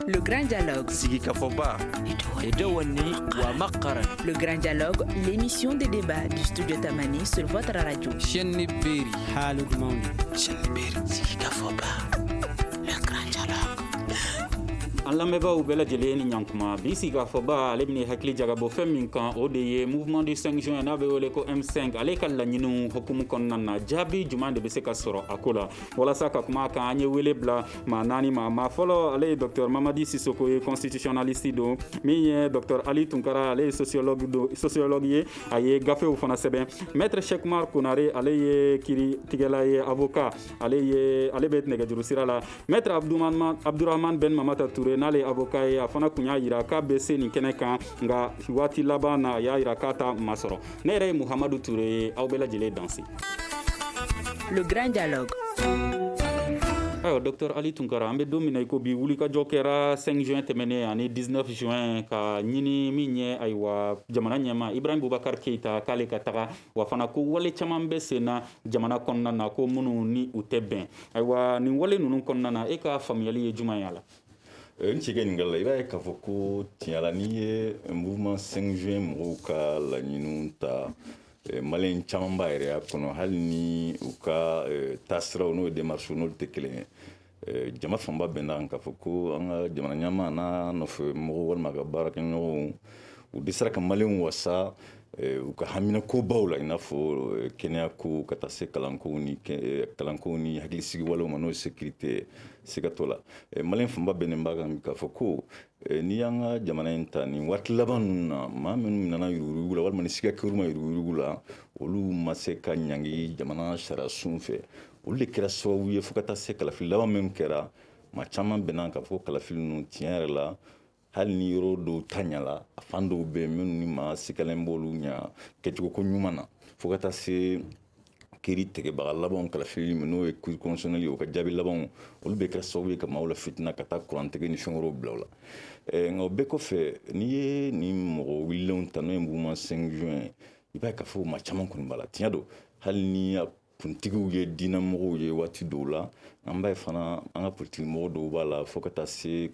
Le Grand Dialogue. Sigi Kafoba. Edouani Wamakaran. Le Grand Dialogue, l'émission de débat du studio Tamani sur votre radio. Chenni Beri. Halud Mauni. Chenni Beri. Sigi Kafoba. Le Grand Dialogue. An lamɛnbaaw bɛɛ lajɛlen ni ɲankuma bi sigi ka fɔba ale bɛna hakili jagabɔ fɛn min kan o de ye mouvement du 5 juin n'a bɛ wele ko M5 ale ka laɲiniw hukumu kɔnɔna na jaabi juman de bɛ se ka sɔrɔ a ko la walasa ka kuma kan an ye wele bila maa naani ma maa fɔlɔ ale ye Dr Mamadi Sisoko ye constitutionnaliste don min ye Dr Ali Tunkara ale ye sociologue ye a ye gafew fana sɛbɛn maître Cheikh Oumar Konare ale ye kiiritigɛla ye avocat ale bɛ nɛgɛjuru sira la maître Abdourahmane Ben Mamata Touré n'ale avocat ye a fana kun y'a jira k'a bɛ se nin kɛnɛ kan nka waati laban na a y'a jira k'a ta masɔrɔ ne yɛrɛ ye Muhamadu Touré ye aw bɛɛ lajɛlen danse. Le Grand Dialogue. ayiwa Dr Ali Tunkara an bɛ don min na i ko bi wulikajɔ kɛra 5 juin tɛmɛnen ani 19 juin ka ɲini min ye ayiwa jamana ɲɛma Ibrahim Boubacar Keita k'ale ka taga wa fana ko wale caman bɛ sen na jamana kɔnɔna na ko minnu ni u tɛ bɛn ayiwa nin wale ninnu kɔnɔna na e ka faamuyali ye jumɛn ye a la. N ci kɛ ɲininkali la i b'a ye k'a fɔ ko tiɲɛla n'i ye mouvement 5 juin mɔgɔw ka laɲiniw ta maliyɛn caman b'a yɛrɛ kɔnɔ hali ni u ka taasiraw n'o ye démarches n'olu tɛ kelen ye jama fanba bɛnna k'a fɔ ko an ka jamana ɲɛmaa n'a nɔfɛ mɔgɔw walima ka baarakɛɲɔgɔnw u dɛsɛra ka maliyɛnw wasa u ka haminakobaw la i n'a fɔ kɛnɛyako ka taa se kalankow ni hakilisigi walew ma n'o ye sécurité sigatɔ la maliyɛn fanba bɛnnen b'a kan k'a fɔ ko n'i y'an ka jamana in ta nin waati laban ninnu na maa minnu nana yuruguyurugu la walima ni sigakɛru ma yuruguyurugu la olu ma se ka ɲangi jamana sariyasun fɛ olu de kɛra sababu ye fo ka taa se kalafili laban min kɛra maa caman bɛnna k'a fɔ kalafili ninnu tiɲɛ yɛrɛ la hali ni yɔrɔ dɔw ta ɲala a fan dɔw bɛ yen minnu ni maa sikalen b'olu ɲa kɛcogo ko ɲuman na fo ka taa se kiiri tigɛbaga labanw kalafili min n'o ye cour constitutionnelle ye o ka jaabi labanw olu bɛ kɛra sababu ye ka maaw la fitina ka taa kurantigɛ ni fɛn wɛrɛw bila o la nka o bɛɛ kɔfɛ n'i ye nin mɔgɔ wililenw ta n'o ye mouvement 5 juin i b'a ye k'a fɔ maa caman kɔni b'a la tiɲɛ don hali ni kuntigiw ye diinɛmɔgɔw ye waati dɔw la an b'a ye fana an ka politiki mɔgɔ dɔw b'a la fo ka taa se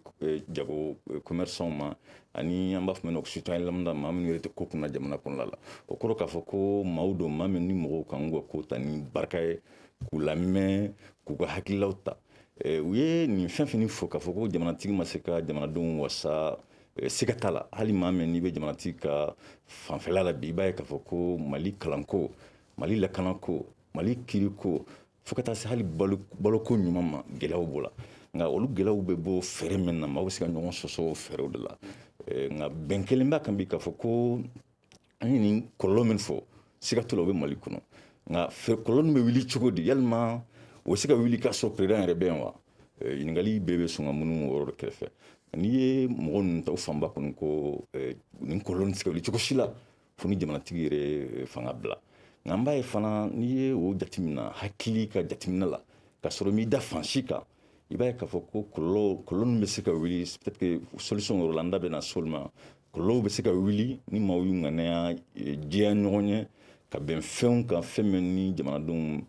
jago commerçants ma ani an b'a fɔ min ma ko citoyen lambda maa minnu yɛrɛ tɛ ko kunna jamana kɔnɔna la o kɔrɔ k'a fɔ ko maaw don maa min ni mɔgɔw kan k'u ka ko ta ni barika ye k'u lamɛn k'u ka hakililaw ta u ye nin fɛn fɛn fɔ k'a fɔ ko jamanatigi ma se ka jamanadenw wasa siga t'a la hali maa min n'i bɛ jamanatigi ka fanfɛla la bi i b'a ye k'a fɔ ko mali kalanko mali lakanako mali kiriko fo ka taa se hali baloko ɲuman ma gɛlɛyaw b'o la nka olu gɛlɛyaw bɛ bɔ fɛɛrɛ min na maaw bɛ se ka ɲɔgɔn sɔsɔ o fɛɛrɛw de la nka bɛn kelen b'a kan bi k'a fɔ ko an ye nin kɔlɔlɔ min fɔ siga t'o la o bɛ mali kɔnɔ nka kɔlɔlɔ min bɛ wuli cogo di yalima o bɛ se ka wuli k'a sɔrɔ président yɛrɛ bɛ yan wa ɲininkali bɛɛ bɛ sɔn ka munnu o yɔrɔ de kɛrɛfɛ n'i ye mɔgɔ ninnu ta u fanba kɔni ko nin kɔlɔlɔ tɛ se ka wuli cogo si la fo ni jamanatigi yɛrɛ fanga bila nka an b'a ye fana n'i ye o jateminɛ hakili ka jateminɛ la ka sɔrɔ m'i da fan si kan i b'a ye k'a fɔ ko kɔlɔlɔ min bɛ se ka wuli peut-être que solution yɔrɔ la an da bɛna s'olu ma kɔlɔlɔw bɛ se ka wuli ni maaw y'u ŋaniya jɛya ɲɔgɔn ye ka bɛn fɛnw kan fɛn min ni jamanadenw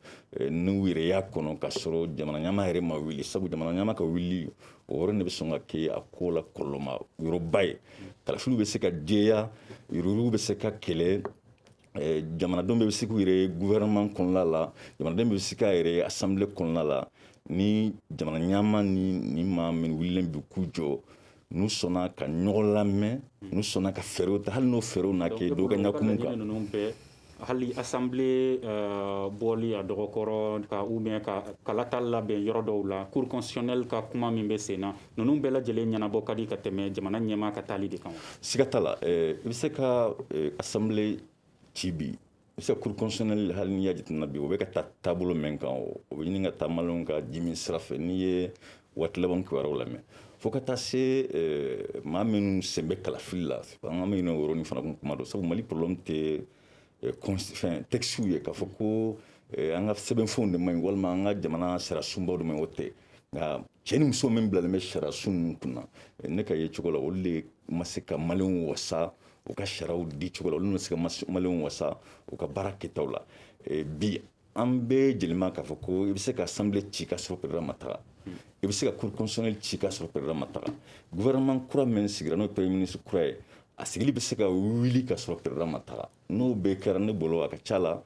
n'u yɛrɛ y'a kɔnɔ ka sɔrɔ jamana ɲɛmaa yɛrɛ ma wuli sabu jamana ɲɛmaa ka wuli o yɔrɔ de bɛ sɔn ka kɛ a ko la kɔlɔlɔma yɔrɔba ye kalafiliw bɛ se ka jɛya yuruguw bɛ se ka kɛlɛ jamanadenw bɛ se k'u yɛrɛ gouvernement kɔnɔna la jamanadenw bɛ se k'a yɛrɛ assemblée kɔnɔna la ni jamana ɲɛmaa ni maa min wulilen bi k'u jɔ n'u sɔnna ka ɲɔgɔn lamɛn n'u sɔnna ka fɛɛrɛw ta hali n'o fɛɛrɛw na kɛ dɔw ka ɲakumu kan hali assemblée bɔli a dɔgɔkɔrɔ ka ou bien ka latali labɛn yɔrɔ dɔw la cour constitutionnelle ka kuma min bɛ sen na ninnu bɛɛ lajɛlen ɲɛnabɔ ka di ka tɛmɛ jamana ɲɛmaa ka taali de kan siga t'a la i bɛ se ka assemblée ci bi i bɛ se ka cour constitutionnelle hali n'i y'a jateminɛ bi o bɛ ka taa taabolo min kan o bɛ ɲini ka taa maliyɛnw ka dimi sira fɛ n'i ye waati laban kibaruyaw lamɛn fo ka taa se maa minnu sen bɛ kalafili la an ka min o yɔrɔnin fana kun kuma don sabu mali problème tɛ texte ye k'a fɔ ko an ka sɛbɛnfɛnw de man ɲi walima an ka jamana sariyasunbaw de man ɲi o tɛ nka cɛ ni muso min bilalen bɛ sariyasun ninnu kunna ne ka ye cogo la olu de ma se ka maliyɛnw wasa u ka sariyaw di cogo la olu ma se ka maliyɛnw wasa u ka baara kɛtaw la bi an bɛɛ jelima k'a fɔ ko i bɛ se ka assemblée ci ka sɔrɔ président ma taga i bɛ se ka cour constitutionnelle ci ka sɔrɔ président ma taga gouvernement kura min sigira n'o ye premier ministre kura ye a sigili bɛ se ka wuli ka sɔrɔ président ma taga n'o bɛɛ kɛra ne bolo a ka ca la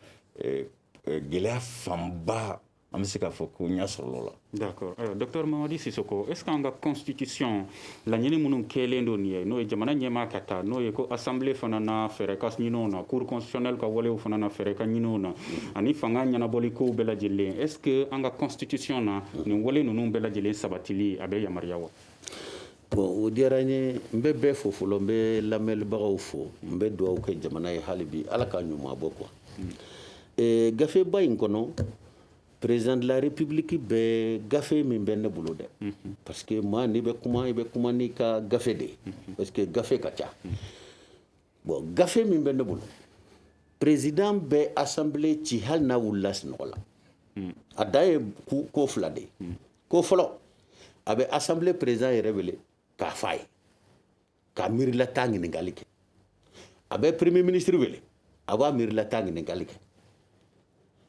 gɛlɛya fanba an bɛ se k'a fɔ ko n y'a sɔrɔ o la. D'accord. Docteur Mamadi Sissoko, est-ce qu'en constitution laɲini minnu kɛlen don nin ye n'o ye jamana ɲɛmaa ka taa n'o ye ko assemblée fana na fɛɛrɛ ka ɲin'o na cour constitutionnelle ka walew fana na fɛɛrɛ ka ɲin'o na ani fanga ɲɛnabɔli kow bɛɛ lajɛlen est-ce que an ka constitution na nin wale ninnu bɛɛ lajɛlen sabatili a bɛ yamaruya wa? Bon o diyara n ye n bɛ bɛɛ fo fɔlɔ n bɛ lamɛnbagaw fo n bɛ dugawu kɛ jamana ye hali bi ala k'a ɲuman bɔ quoi gafeba in kɔnɔ président de la république bɛ gafe min bɛ ne bolo dɛ parce que maa n'i bɛ kuma i bɛ kuma n'i ka gafe de parce que gafe ka ca bon gafe min bɛ ne bolo président bɛ assemblée ci hali n'a wulila sunɔgɔ la a dan ye ko fila de ye ko fɔlɔ a bɛ assemblée président yɛrɛ wele k'a f'a ye ka miirilata ɲininkali kɛ a bɛ premier ministre wele a b'a miirilata ɲininkali kɛ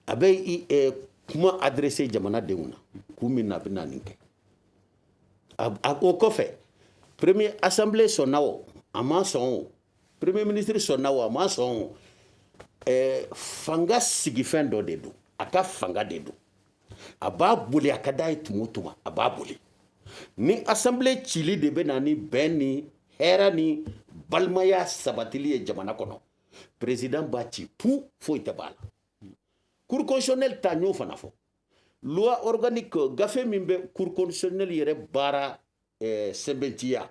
a bɛ kuma adressé jamanadenw na k'u min na a bɛ na nin kɛ o kɔfɛ premier assemblée sɔnna o a ma sɔn o premier ministre sɔnna o a ma sɔn o fanga sigifɛn dɔ de don a ka fanga de don a b'a boli a ka d'a ye tuma o tuma a b'a boli ni assemblée cili de bɛ na ni bɛn ni hɛrɛ ni balimaya sabatili ye jamana kɔnɔ président b'a ci pu foyi tɛ b'a la cour constitutionnelle ta ɲ'o fana fɔ loi organique gafe min bɛ cour constitutionnelle yɛrɛ baara sɛbɛntiya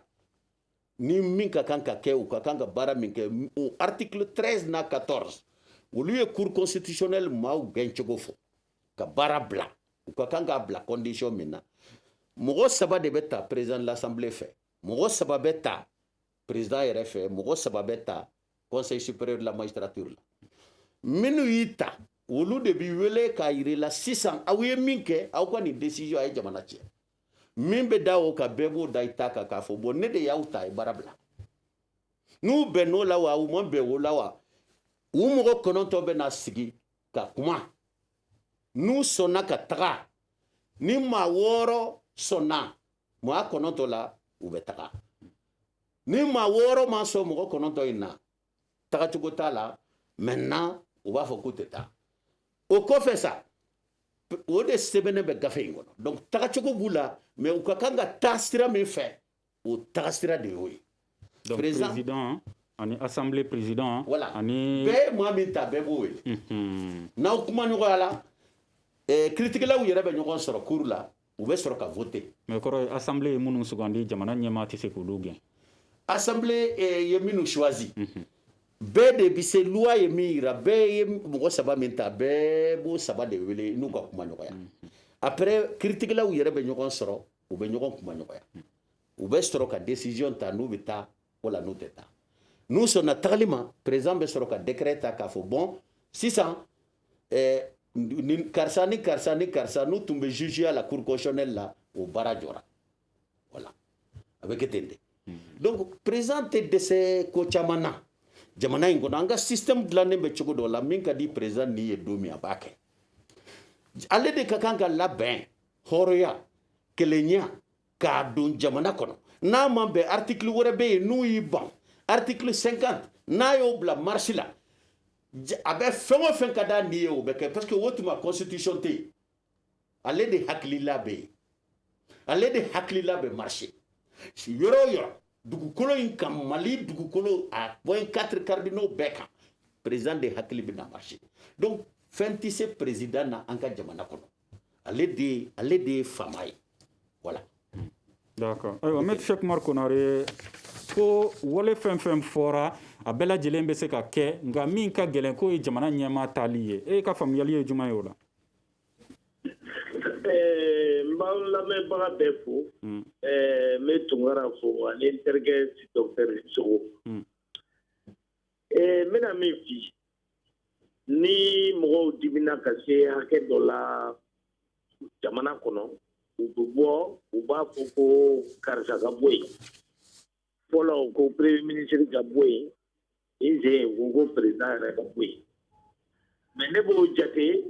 ni min ka kan ka kɛ u ka kan ka baara min kɛ o article 13 n'a 14 olu ye cour constitutionnelle maaw gɛn cogo fɔ ka baara bila u ka kan k'a bila condition min na mɔgɔ saba de bɛ ta président de l'assemblée fɛ mɔgɔ saba bɛ ta président yɛrɛ fɛ mɔgɔ saba bɛ ta conseil supérieur de la magistrature la minnu y'i ta olu de bi wele k'a yir'i la sisan aw ye min kɛ aw ka nin décision a ye jamana tiɲɛ min bɛ da o kan bɛɛ b'o da i ta kan k'a fɔ bon ne de y'aw ta a ye baara bila n'u bɛnn'o la wa u ma bɛn o la wa u mɔgɔ 9 bɛ na sigi ka kuma n'u sɔnna ka taga ni maa 6 sɔnna maa 9 la u bɛ taga ni maa 6 ma sɔn mɔgɔ 9 in na tagacogo t'a la maintenant u b'a fɔ k'u tɛ taa o kɔfɛ sa o de sɛbɛnnen bɛ gafe in kɔnɔ donc tagacogo b'u la mais u ka kan ka taa sira min fɛ o taga sira de y'o ye donc président ani assemblée président voilà ani bɛɛ maa min ta bɛɛ b'o wele n'aw kuma ɲɔgɔnya la kiiritigɛlaw yɛrɛ bɛ ɲɔgɔn sɔrɔ cour la u bɛ sɔrɔ ka voter mais kɔrɔ assemblée ye minnu sugandi jamana ɲɛmaa tɛ se k'olu gɛn assemblée ye minnu choisi bɛɛ de bi se loi ye min yira bɛɛ ye mɔgɔ saba min ta bɛɛ b'o saba de wele n'u ka kuma ɲɔgɔnya après kiiritigɛlaw yɛrɛ bɛ ɲɔgɔn sɔrɔ u bɛ ɲɔgɔn kuma ɲɔgɔnya u bɛ sɔrɔ ka décision ta n'u bɛ taa wala n'u tɛ taa n'u sɔnna tagali ma président bɛ sɔrɔ ka décret ta k'a fɔ bon sisan ni karisa ni karisa ni karisa n'u tun bɛ juger à la cour constitutionnelle la o baara jɔra voilà a bɛ kɛ ten de donc président tɛ dɛsɛ ko caman na jamana in kɔnɔ an ka système dilannen bɛ cogo dɔ la min ka di président ni ye don min a b'a kɛ ale de ka kan ka labɛn hɔrɔnya kelenya k'a don jamana kɔnɔ n'a ma bɛn article wɛrɛ bɛ yen n'u y'i ban article 50 n'a y'o bila marche la a bɛ fɛn o fɛn ka d'a ni ye o bɛ kɛ parce que o tuma constitution tɛ yen ale de hakilila bɛ yen ale de hakilila bɛ marcher yɔrɔ o yɔrɔ dugukolo in kan mali dugukolo a point 4 cardinaux bɛɛ kan président de hakili bɛ na marcher donc fɛn tɛ se président na an ka jamana kɔnɔ ale de ye faama ye voilà. d'accord ayiwa maître Cheikh Oumar Konare ko wale fɛn fɛn fɔra a bɛɛ lajɛlen bɛ se ka kɛ nka min ka gɛlɛn k'o ye jamana ɲɛmaa taali ye e ka faamuyali ye jumɛn ye o la. n b'aw lamɛnbaga bɛɛ fo n bɛ tunkara fo ani n terikɛ docteur Sogo n bɛna min f'i ni mɔgɔw dimina ka se hakɛ dɔ la jamana kɔnɔ u bɛ bɔ u b'a fɔ ko karisa ka bɔ yen fɔlɔ ko premier ministre ka bɔ yen IGE ko président yɛrɛ ka bɔ yen mais ne b'o jate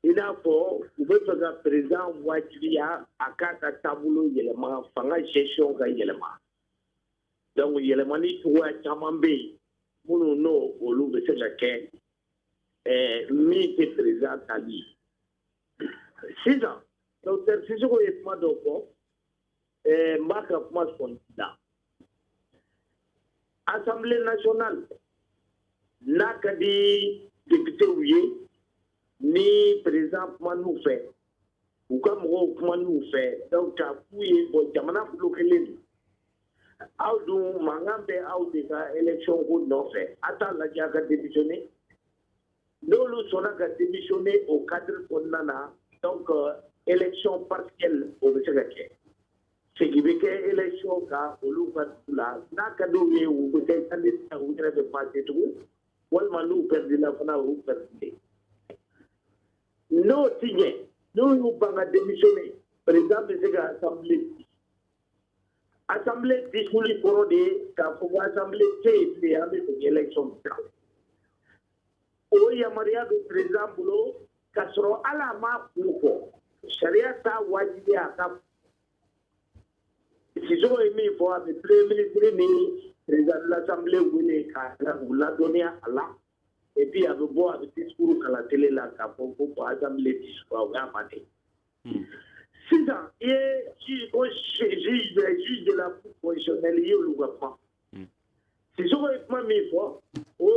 i n'a fɔ u bɛ fɛ ka président wajibiya a k'a ka taabolo yɛlɛma fanga gestion ka yɛlɛma donc yɛlɛmani cogoya caman bɛ yen minnu n'o olu bɛ se ka kɛ min tɛ président tali ye sisan docteur Sisoko ye kuma dɔ fɔ n b'a ka kuma sɔn da Assemblée nationale n'a ka di députés ye ni président kuma n'u fɛ u ka mɔgɔw kuma n'u fɛ donc k'a f'u ye bon jamana bloquelen don aw dun mankan bɛ aw de ka élection ko nɔfɛ a t'a lajɛ a ka démissionner n'olu sɔnna ka démissionner au cadre kɔnɔna na donc élection partielle o bɛ se ka kɛ segin bɛ kɛ élection kan olu ka dugu la n'a ka d'u ye u bɛ kɛ candidat u yɛrɛ bɛ passer tugun walima n'u perdila fana u perdile n'o ti ɲɛ n'u y'u ban ka démissionner président bɛ se ka assemblée dissoudre kɔrɔ de ye k'a fɔ ko assemblée tɛ yen bilen an bɛ segin élection kan o yamaruya bɛ président bolo k'a sɔrɔ hali a m'a kun fɔ sariya t'a wajibi a ka Sisoko ye min fɔ a bɛ premier ministre ni président de l'assemblée wele k'a u ladɔnniya a la et puis a bɛ bɔ a bɛ discours kala télé la k'a fɔ ko bon assemblée dissoudre o y'a bannen sisan i ye juge de la cour constitutionnelle i y'olu ka kuma Sisoko ye kuma min fɔ o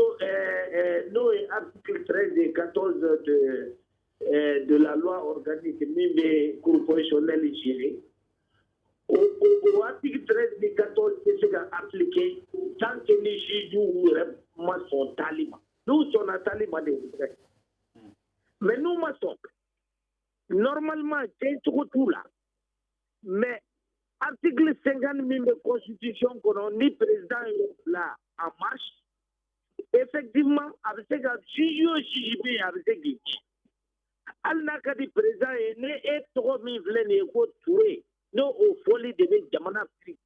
n'o ye article 13 et 14 de la loi organique min bɛ cour constitutionnelle gérer o article 13 et 14 tɛ se ka appliquer tant que ni juge yɛrɛ ma sɔn taali ma n'u sɔnna taali ma de o bɛ kɛ mais n'u ma sɔn normalement cɛ cogo t'u la mais article 50 min bɛ constitution kɔnɔ ni président y'o bila en marche effectivement a bɛ se ka juge o juge bɛ yen a bɛ se k'i ci hali n'a ka di président ye ni e tɔgɔ min filɛ nin ye ko Ture n'o o fɔli de bɛ jamana firi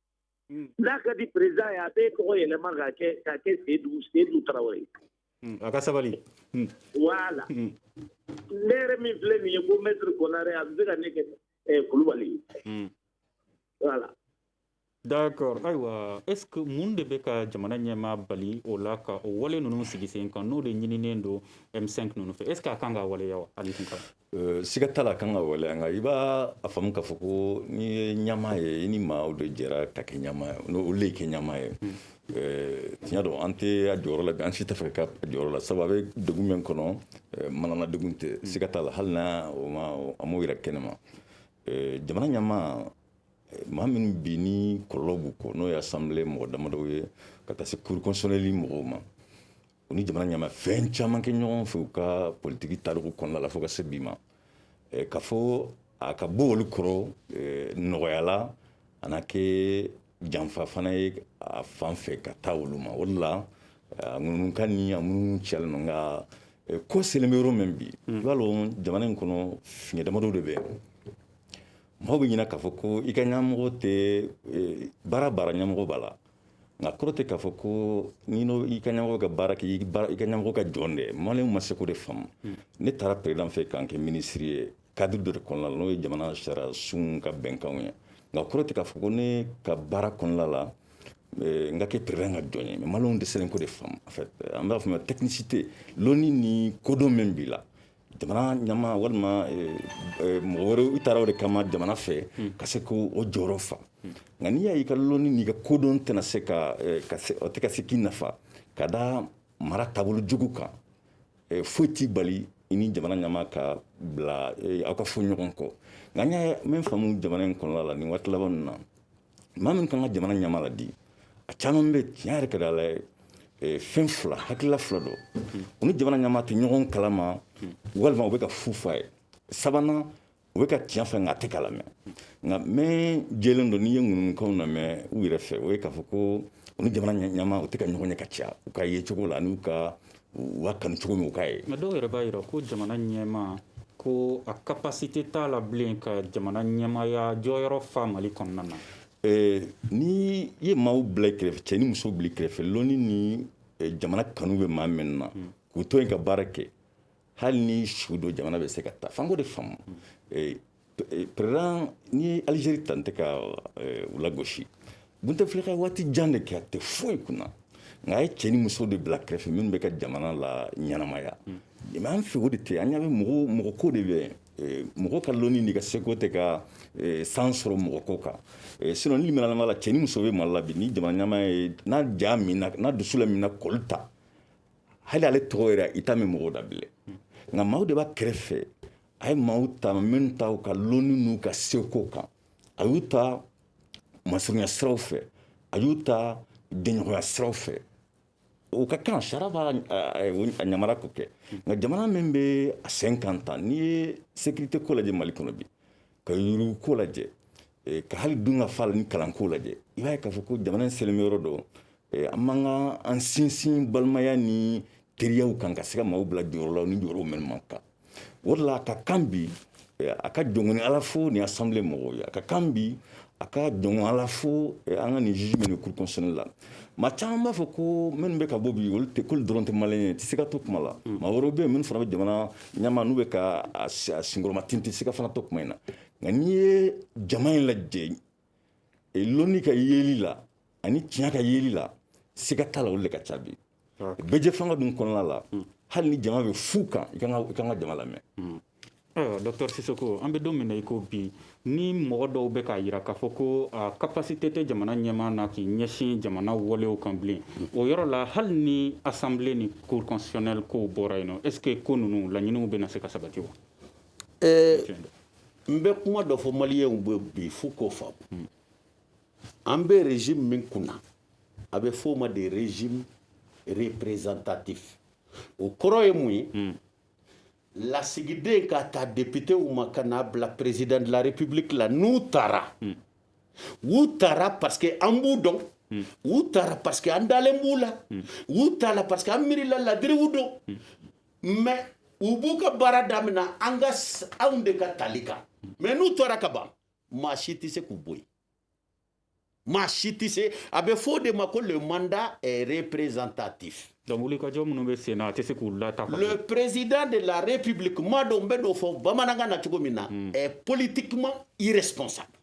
n'a ka di président ye a bɛ tɔgɔ yɛlɛma ka kɛ Seydou Tarawele a ka sabali voilà ne yɛrɛ min filɛ nin ye ko maître Konare a bɛ se ka ne kɛ Kulubali voilà d'accord ayiwa est ce que mun de bɛ ka jamana ɲɛmaa bali o la ka o wale ninnu sigi sen kan n'o de ɲininen don M5 ninnu fɛ est ce que a kan ka waleya wa Ali Tunkara siga t'a la a kan ka waleya nka i b'a faamu k'a fɔ ko n'i ye ɲɛmaa ye i ni maaw de jɛra ka kɛ ɲɛmaa ye olu de kɛ ɲɛmaa ye tiɲɛ don an tɛ a jɔyɔrɔ la bi an si tɛ fɛ ka jɔyɔrɔ la sabu a bɛ degun min kɔnɔ manana degun tɛ siga t'a la hali n'a a m'o yɛrɛ kɛnɛma jamana ɲɛmaa maa minnu bi ni kɔlɔlɔ b'u kɔ n'o ye assemblée mɔgɔ damadɔw ye ka taa se cour constitutionnelle mɔgɔw ma u ni jamana ɲɛmaa fɛn caman kɛ ɲɔgɔn fɛ u ka politiki tariku kɔnɔna la fo ka se bi ma k'a fɔ a ka bɔ olu kɔrɔ nɔgɔyala a na kɛ janfa fana ye a fan fɛ ka taa olu ma o de la a ŋununuka ni a minnu ciyalen don nka ko selen bɛ yɔrɔ min bi i b'a dɔn jamana in kɔnɔ fiɲɛ damadɔ de bɛ maaw bɛ ɲinɛ k'a fɔ ko i ka ɲɛmɔgɔ tɛ baara ɲɛmɔgɔ b'a la nka kɔrɔ tɛ k'a fɔ ko n'i i ka ɲɛmɔgɔ ka baara kɛ i ka ɲɛmɔgɔ ka jɔn dɛ maliyɛnw ma se k'o de faamu ne taara président fɛ k'an kɛ ministre ye cadre dɔ de kɔnɔna la n'o ye jamana sariya sun ka bɛnkanw ye nka kɔrɔ tɛ k'a fɔ ko ne ka baara kɔnɔna la n ka kɛ président ka jɔn ye mais maliyɛnw dɛsɛlen k'o de faamu en fait an b'a fɔ ma technicité lɔnni ni kodɔn min b'i la jamana ɲama walima mɔgɔ wɛrɛ i taara o de kama jamana fɛ ka se k'o jɔyɔrɔ fa nka n'i y'a ye i ka lɔnni n'i ka kodɔn tɛna se o tɛ ka se k'i nafa ka da mara taabolo jugu kan foyi t'i bali i ni jamana ɲama ka bila aw ka fɔ ɲɔgɔn kɔ nka n y'a min faamu jamana in kɔnɔna la nin waati laban ninnu na maa min kan ka jamana ɲama la di a caman bɛ tiɲɛ yɛrɛ ka di ala ye fɛn fila hakilila fila don u ni jamana ɲama tɛ ɲɔgɔn kalama walima u bɛ ka fu f'a ye sabanan u bɛ ka tiɲɛ fɛ nka a tɛ k'a lamɛn nka mɛn jɛlen don n'i ye ŋununukanw lamɛn u yɛrɛ fɛ o ye k'a fɔ ko u ni jamana ɲama u tɛ ka ɲɔgɔn ye ka caya u ka ye cogo la n'u ka kanu cogo min u k'a ye. nka dɔw yɛrɛ b'a jira ko jamana ɲɛmaa ko a capacité t'a la bilen ka jamana ɲɛmaaya jɔyɔrɔ fa Mali kɔnɔna na. Ni ye maaw bila i kɛrɛfɛ cɛ ni muso bila i kɛrɛfɛ lɔnni ni jamana kanu bɛ maa min na k'u to yen ka baara kɛ hali ni su dɔ jamana bɛ se ka taa f'an k'o de faamu président ni ye Algérie ta n tɛ ka u lagosi Bouteflika waati jan de kɛ a tɛ foyi kunna nka a ye cɛ ni muso de bila kɛrɛfɛ minnu bɛ ka jamana la ɲɛnamaya mais an fɛ o de tɛ an ɲa bɛ mɔgɔ ko de bɛ mɔgɔ ka lɔnni ni ka seko tɛ ka san sɔrɔ mɔgɔ ko kan sinon ni limana la cɛ ni muso bɛ Mali la bi ni jamana ɲɛmaa ye n'a ja minna n'a dusu la minna kɔli ta hali ale tɔgɔ yɛrɛ i t'a mɛn mɔgɔw da bilen nka maaw de b'a kɛrɛfɛ a ye maaw ta minnu ta u ka lɔnni n'u ka seko kan a y'u ta masurunya siraw fɛ a y'u ta jɛɲɔgɔnya siraw fɛ o ka kan sariya b'a a ɲamara ko kɛ nka jamana min bɛ a sen kan tan n'i ye sécurité ko lajɛ Mali kɔnɔ bi ka yurugu ko lajɛ ka hali dun ka fa la ni kalanko lajɛ i b'a ye k'a fɔ ko jamana in selenbɛ yɔrɔ dɔ an man ka an sinsin balimaya ni teriyaw kan ka se ka maaw bila jɔyɔrɔ la ni jɔyɔrɔ minnu man kan o de la a ka kan bi a ka jɔnkɔni ala fo ni assemblée mɔgɔw ye a ka kan bi a ka jɔnkɔni ala fo an ka nin juge minnu cour constitutionnelle la maa caman b'a fɔ ko minnu bɛ ka bɔ bi olu tɛ k'olu dɔrɔn tɛ maliyɛn ye tɛ se ka to kuma la maa wɛrɛw bɛ yen minnu fana bɛ jamana ɲɛmaa n'u bɛ ka a senkɔrɔma tin tɛ se ka fana to kuma in na nka n'i ye jama in lajɛ lɔnni ka yeli la ani tiɲɛ ka yeli la siga t'a la olu de ka ca bi bɛjɛ fanga dun kɔnɔna la hali ni jama bɛ fu kan i kan ka jama lamɛn Dr Sissoko an bɛ don min na i ko bi ni mɔgɔ dɔw bɛ k'a jira k'a fɔ ko a capacité tɛ jamana ɲɛmaa na k'i ɲɛsin jamana walew kan bilen o yɔrɔ la hali ni assemblée ni cour constitutionnelle kow bɔra yen nɔ est ce que ko ninnu laɲiniw bɛna se ka sabati wa n bɛ kuma dɔ fɔ maliyɛnw bɛ bi f'u k'o faamu an bɛ régime min kunna a bɛ f'o ma de régime représentatif o kɔrɔ ye mun ye lasigiden ka taa député ma ka n'a bila président de la république la n'u taara u taara parce que an b'u dɔn u taara parce que an dalen b'u la u taara parce que an miirila ladiriw dɔn mais u b'u ka baara daminɛ anw de ka tali kan mais n'u tora ka ban maa si tɛ se k'u bɔ yen maa si tɛ se a bɛ fɔ o de ma ko le mandat est représentatif. Donc wulikajɔ minnu bɛ sen na a tɛ se k'u lata. Le président de la république maa dɔ n bɛ n'o fɔ bamanankan na cogo min na est politiquement irresponsable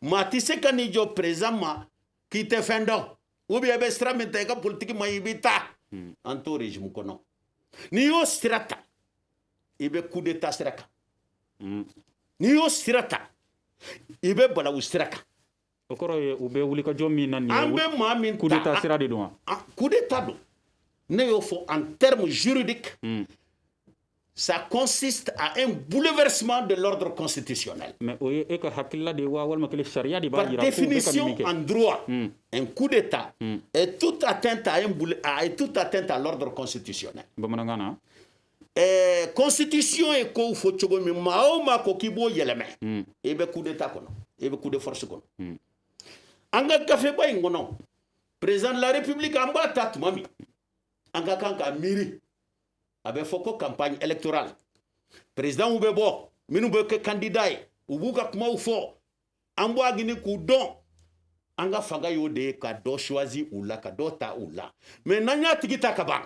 maa tɛ se ka n'i jɔ président ma k'i tɛ fɛn dɔn ou bien i bɛ sira min ta i ka politique ma ɲi i bɛ taa an t'o régime kɔnɔ n'i y'o sira ta i bɛ coup d'état sira kan n'i y'o sira ta i bɛ balawu sira kan. o kɔrɔ ye u bɛ wulikajɔ min na nin ye an bɛ maa min ta coup d'état sira de don wa. coup d'état don ne y'o fɔ en termes juridiques ça consiste à un bouleversement de l'ordre constitutionnel. Mais o ye e ka hakilila de wa walima kele sariya de b'a par jira définition en droit un coup d'état est toute atteinte à l'ordre constitutionnel. bamanankan na. Constitution ye kow fɔ cogo min maa o maa ko k'i b'o yɛlɛmɛ i bɛ coup d'état kɔnɔ i bɛ coup de force kɔnɔ an ka gafeba in kɔnɔ président de la république an b'a ta tuma min an ka kan ka miiri a bɛ fɔ ko campagne électorale présidentw bɛ bɔ minnu bɛ kɛ candidat ye u b'u ka kumaw fɔ an b'a ɲini k'u dɔn an ka fanga y'o de ye ka dɔ choisi u la ka dɔ ta u la mais n'an y'a tigi ta ka ban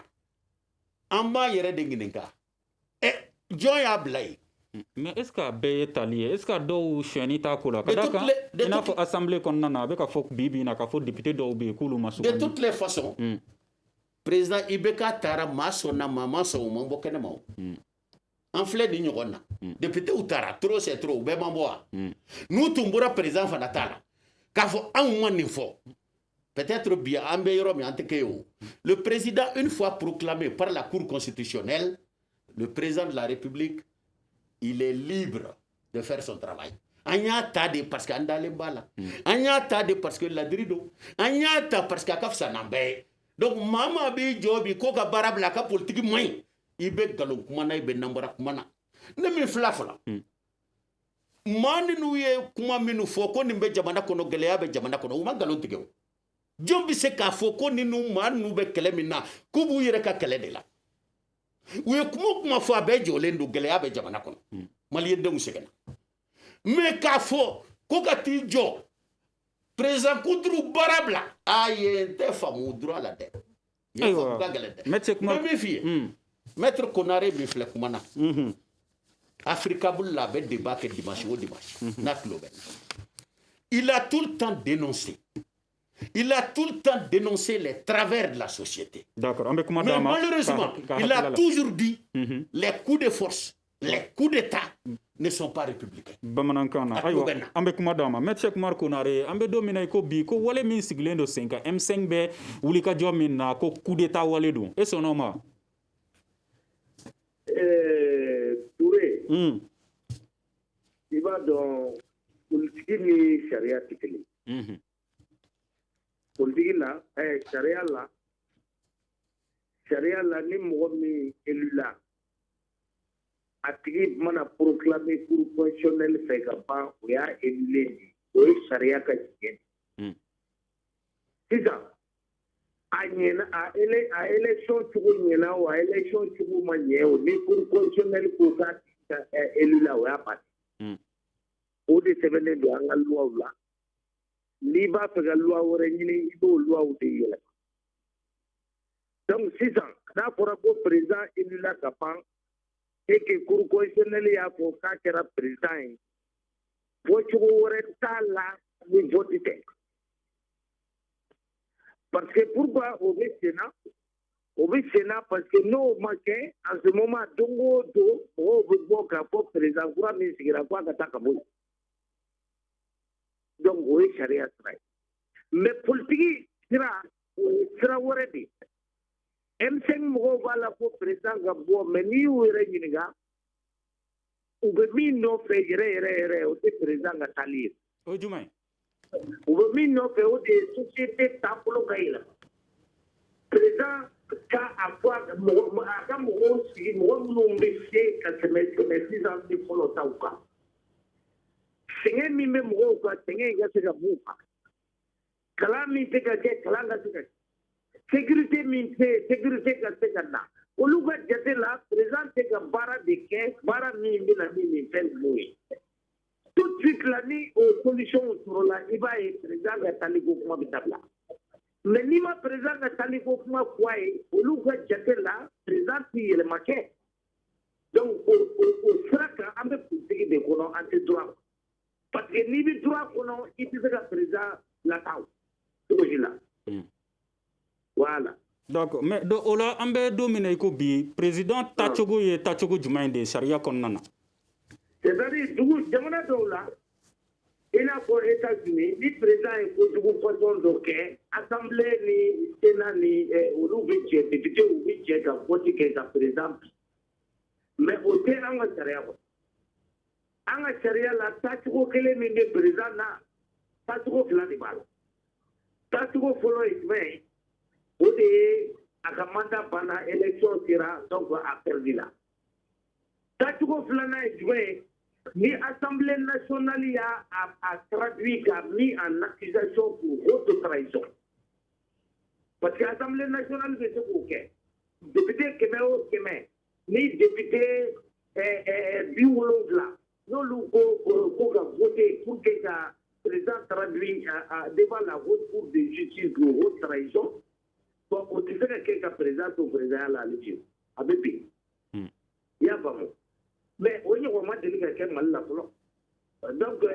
an b'a yɛrɛ de ɲininka jɔn y'a bila yen. Mais est ce que a bɛɛ ye tali ye est ce que a dɔw suyɛnni t'a ko la ka d'a kan i n'a fɔ assemblée kɔnɔna na a bɛ ka fɔ bi bi in na k'a fɔ député dɔw bɛ yen k'olu ma sugandi. De toutes les façons président IBK taara maa sɔnna maa ma sɔn u ma bɔ kɛnɛma o an filɛ nin ɲɔgɔn na député u taara trop c'est trop u bɛɛ ma bɔ wa n'u tun bɔra président fana t'a la k'a fɔ anw ma nin fɔ peut-être bi an bɛ yɔrɔ min an tɛ kɛ yen o le président une fois proclamé par la cour constitutionnelle le président de la république il est libre de faire son travail. An y'a ta de parce que an dalen b'a la an y'a ta de parce que ladiri don an y'a ta parce que a ka fisa n'an bɛɛ ye donc maa maa b'i jɔ bi k'o ka baara bila a ka politique man ɲi i bɛ nkalon kuma na i bɛ nanbara kuma na ne min fila fɔlɔ maa ninnu ye kuma minnu fɔ ko nin bɛ jamana kɔnɔ gɛlɛya bɛ jamana kɔnɔ u ma nkalon tigɛ o jɔn bɛ se k'a fɔ ko ninnu maa ninnu bɛ kɛlɛ min na k'u b'u yɛrɛ ka kɛlɛ de la u ye kuma o kuma fɔ a bɛɛ jɔlen don gɛlɛya bɛ jamana kɔnɔ maliyɛndenw sɛgɛnna mais k'a fɔ ko ka t'i jɔ président kunturu baara bila a ye n tɛ faamu droit la dɛ. ayiwa mɛtɛ kuma n bɛ min f'i ye Maître Konaré Biflekumana. Africa Bulla avait débat que dimanche ou dimanche. Il a tout le temps dénoncé. Il a tout le temps dénoncé les travers de la société. D'accord. Mais malheureusement, il a toujours dit les coups de force, les coups d'État ne sont pas républicains. Bamanankana. Ayo, ambe kuma dama. Maître Kumar Konaré, ambe domina ko bi ko wale min siglen do 5 M5 be wuli ka jom min na ko coup d'État wale do. Et son nom Touré. Il va dans politique ni charia tikeli. Politique là, charia là ni momi élu là. Atigi mana proclamer pour constitutionnel fait pas ou ya élu oui charia ka tiken. C'est ça. A élection tugu nyena ou a élection tugu manye ou ni pour constitutionnel ko ka élu là ou ya pas. O de sevene do anga loi là. Ni ba fe ga loi wore ni ibo loi ou de yela. Donc 6 ans, na fora ko président élu là kapan et que cour constitutionnel ya ko ka kera président. Bo tugu wore ta la ni vote. Parce que pourquoi au Sénat parce que nous manquons en ce moment dongo do au boka pour président quoi mais c'est la quoi kata kabou. Donc oui charia trai. Mais politique sera already. M5 mo wala pour président gabo mais ni were giniga ou be no fe re au président gatali. O jumai. Ou bien non fait des sociétés tapolo gaïla. Président ka avoir aga mo si mo mbese ka semestre mais 6 ans de polo tauka. Singe mi me mo ka singe ga se ga buka. Kala mi te ga ke kala ga se. Sécurité mi te sécurité ka se ga na. Oluga jete la président te ga bara de ke bara mi na mi fen moui. Tout de suite, la nuit, aux solutions sur la il va être président de Taligo kuma bitabla. Mais ni ma président de Taligo kuma quoi au louga jete là, président qui est le maquet. Donc, au fracas, on peut pousser des colons en droit. Parce que ni le droit colons, il peut être président la tau. C'est là. Voilà. D'accord. Mais do ola ambe domine ko bi président Tachogo ye Tachogo jumainde sharia konnana. C'est-à-dire, jamana dola, il a pour États-Unis, ni président et pour du façon d'aucun, assemblée ni sénat ni ou budget, député ou budget, comme politique par exemple. Mais au terrain, on a charia. On a charia la tâche au qu'elle est président là, tâche au flan de balle. Tâche au follow it way, au dé, à commanda pendant l'élection sera donc à perdu là. Tâche au flan it way. Ni Assemblée nationale a traduit, a mis en accusation pour haute trahison. Parce que l'Assemblée nationale de ce bouquet, député Keméo Kemé, ni député Biolog là, nous avons voté pour que le président traduit devant la haute cour de justice pour haute trahison. Donc, on te fait que le président au président à la Légion. À Bépi. Il y a pas moi. Mais on y a vraiment des gens qui mal la flot. Donc,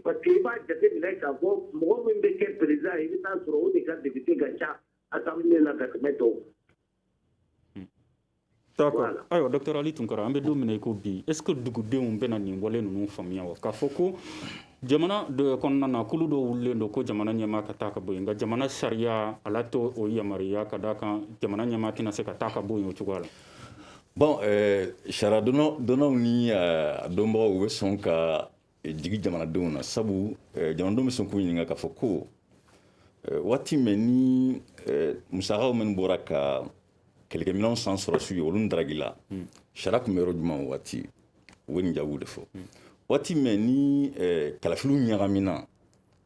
parce qu'il va jeter les gens qui vont, moi, même des présidents, il est en sur des cas de députés gacha, assemblée la méthode. D'accord. Alors, docteur Ali Tunkara, ambe domine ko bi. Est-ce que dugu deum benani wole nu famia wa ka foko jamana de konnana kuludo wulle ndo ko jamana nyama kataka boy nga jamana sharia alato o yamariya kadaka jamana nyama tina se kataka boy o chugala. Bon, Chara dono ni domba uwe sonka jigi jamana dona sabu jamana dona sonko yinga ka foko wati meni musara men boraka quelques millions sans reçu olun dragila Chara kumero duma wati weni jawu defo wati meni kalafilu nyagamina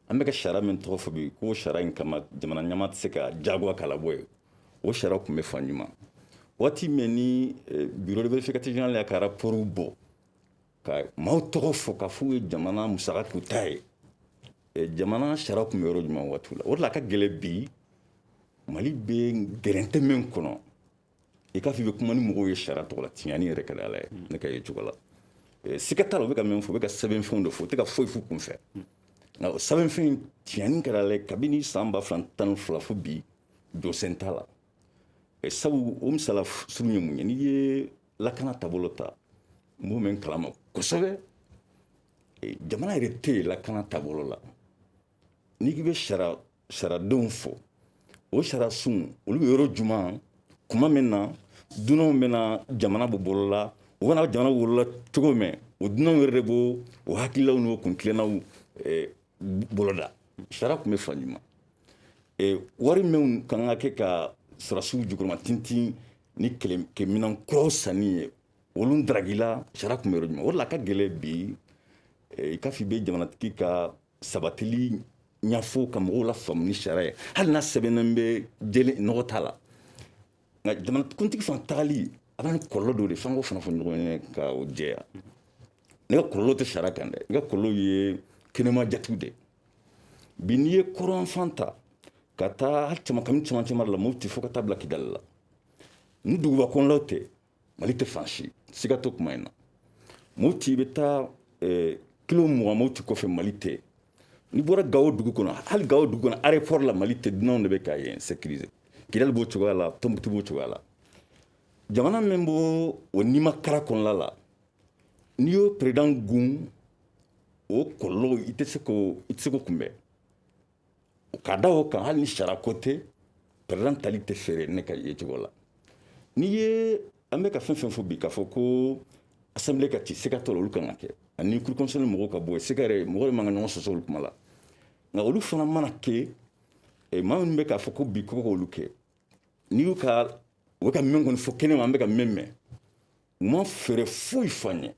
ameka Chara men trofobi ko Chara in kama jamana nyama tseka jagwa kala boy o Chara kume fanyuma wati meni bureau de vérificateur général ya kara porubo ka maw togo fo ka fu jamana musaka kutaye jamana Chara kumero duma watula wala ka gele bi mali be gerente men kono i k'a fɔ i bɛ kuma ni mɔgɔw ye sariya tɔgɔ la tiɲɛni yɛrɛ ka di ala ye ne ka ye cogo la siga t'a la u bɛ ka min fɔ u bɛ ka sɛbɛnfɛnw de fɔ u tɛ ka foyi f'u kun fɛ nka o sɛbɛnfɛn tiɲɛni kɛra ala ye kabini san 2012 fo bi dɔsen t'a la sabu o misala surun ye mun ye n'i ye lakana taabolo ta n b'o mɛn kalama kosɛbɛ jamana yɛrɛ tɛ yen lakana taabolo la n'i k'i bɛ sariyadenw fɔ o sariya sun olu bɛ yɔrɔ jumɛn kuma min na dunanw bɛna jamana bɔ bolo la u bɛna jamana wolola cogo min o dunanw yɛrɛ de b'o o hakililaw n'o kuntilennaw boloda sariya tun bɛ fan jumɛn wari minw kan ka kɛ ka sɔrɔsiw jukɔrɔma tintin ni kɛminɛn kuraw sanni ye olu daragila sariya tun bɛ yɔrɔ jumɛn o de la a ka gɛlɛn bi i k'a fɔ i bɛ jamanatigi ka sabatili ɲɛfɔ ka mɔgɔw la faamu ni sariya ye hali n'a sɛbɛnnen bɛ jeli nɔgɔ t'a la nka jamanakuntigi fana tagali a b'a ni kɔlɔlɔ dɔ de f'an k'o fana fɔ ɲɔgɔn ye ka o jɛya ne ka kɔlɔlɔ tɛ sariya kan dɛ ne ka kɔlɔlɔ ye kɛnɛma jatigiw de bi n'i ye kɔrɔnfan ta ka taa hali caman la mɔgɔw tɛ fɔ ka taa bila kidali la ni duguba kɔnɔlaw tɛ mali tɛ fan si siga to kuma in na mɔgɔw tɛ i bɛ taa kilo 20 mɔgɔw tɛ kɔfɛ mali tɛ n'i bɔra gawo dugu kɔnɔ hali gawo dugu kɔnɔ aéroport la mali tɛ dunanw de bɛ k'a ye sécuriser kidali b'o cogoya la tɔnbukutu b'o cogoya la jamana min b'o o nimakara kɔnɔla la n'i y'o président gun o kɔlɔlɔ i tɛ se k'o kunbɛn ka da o kan hali ni sariya ko tɛ président tali tɛ fɛɛrɛ ne ka ye cogo la n'i ye an bɛ ka fɛn fɛn fɔ bi k'a fɔ ko assemblée ka ci siga t'o la olu kan ka kɛ ani cour constitutionnelle mɔgɔw ka bɔ siga yɛrɛ mɔgɔ de man ka ɲɔgɔn sɔsɔ olu kuma la nka olu fana mana kɛ maa minnu bɛ k'a fɔ ko bi ko k'olu kɛ n'i y'u ka u bɛ ka min kɔni fɔ kɛnɛ ma an bɛ ka min mɛn u ma fɛɛrɛ foyi fɔ an ye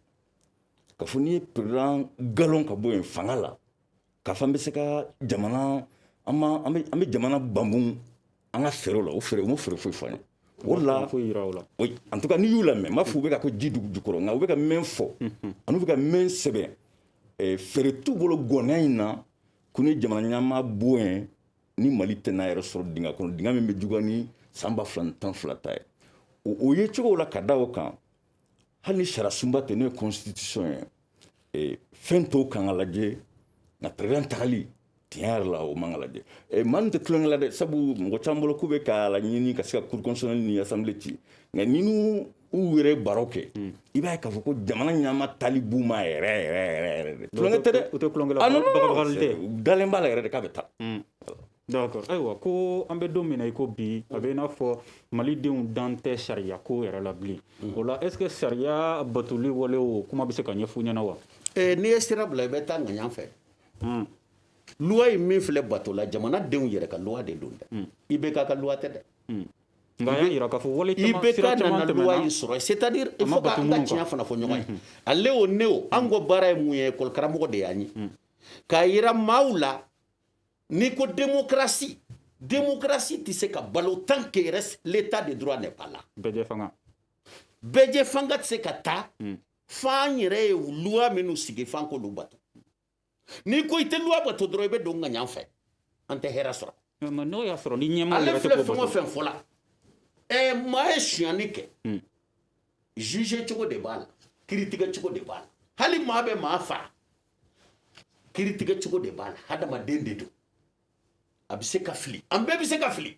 k'a fɔ n'i ye président galon ka bɔ yen fanga la k'a fɔ an bɛ se ka jamana an bɛ jamana banbun an ka fɛɛrɛw la u ma fɛɛrɛ foyi fɔ an ye o la oui en tout cas n'i y'u lamɛn n m'a fɔ u bɛ ka ko ji dugu jukɔrɔ nka u bɛ ka min fɔ ani u bɛ ka min sɛbɛn fɛɛrɛ t'u bolo gɔnɛ in na ko ni jamana ɲɛmaa bɔ yen ni mali tɛ n'a yɛrɛ sɔrɔ dingɛ kɔnɔ dingɛ min bɛ juguya ni san 2012 ta ye o ye cogo la ka da o kan hali ni sariya sunba tɛ n'o ye constitution ye fɛn tɔw kan ka lajɛ nka président tagali tiɲɛ yɛrɛ la o man ka lajɛ maa min tɛ tulonkɛ la dɛ sabu mɔgɔ caman bolo k'u bɛ k'a laɲini ka se ka cour constitutionnelle ni assemblée ci nka ni n'u yɛrɛ baro kɛ i b'a ye k'a fɔ ko jamana ɲɛma tali b'u ma yɛrɛ de tulonkɛ tɛ dɛ u tɛ tulonkɛ la bagabagali tɛ u dalen b'a la yɛrɛ de k'a bɛ taa d'accord ayiwa ko an bɛ don min na i ko bi a bɛ i n'a fɔ malidenw dan tɛ sariya ko yɛrɛ la bilen o la est ce que sariya batoli walew kuma bɛ se ka ɲɛfɔ ɲɛna wa n'i ye sira bila i bɛ taa ŋaɲan fɛ loi ye min filɛ bato la jamanadenw yɛrɛ ka loi de don dɛ i bɛ k'a ka loi tɛ dɛ nka a y'a yira k'a fɔ wale caman sira caman tɛmɛna loi in sɔrɔ c'est à dire il faut ka an ka tiɲɛ fana fɔ ɲɔgɔn ye ale o ne o an ko baara ye mun ye école karamɔgɔ de y'an ye k'a yira maaw la n'i ko démocratie tɛ se ka balo tant que l'état de droit n'est pas là bɛɛjɛ fanga tɛ se ka taa f'an yɛrɛ ye loi minnu sigi f'an k'olu bato n'i ko i tɛ loi bato dɔrɔn i bɛ don ŋaɲan fɛ an tɛ hɛrɛ sɔrɔ n'o y'a sɔrɔ ni ɲɛmaa ale filɛ fɛn o fɛn fɔ la maa ye suyani kɛ juge cogo de b'a la kiiritigɛ cogo de b'a la hali maa bɛ maa faa kiiritigɛ cogo de b'a la hadamaden de don a bɛ se ka fili an bɛɛ bɛ se ka fili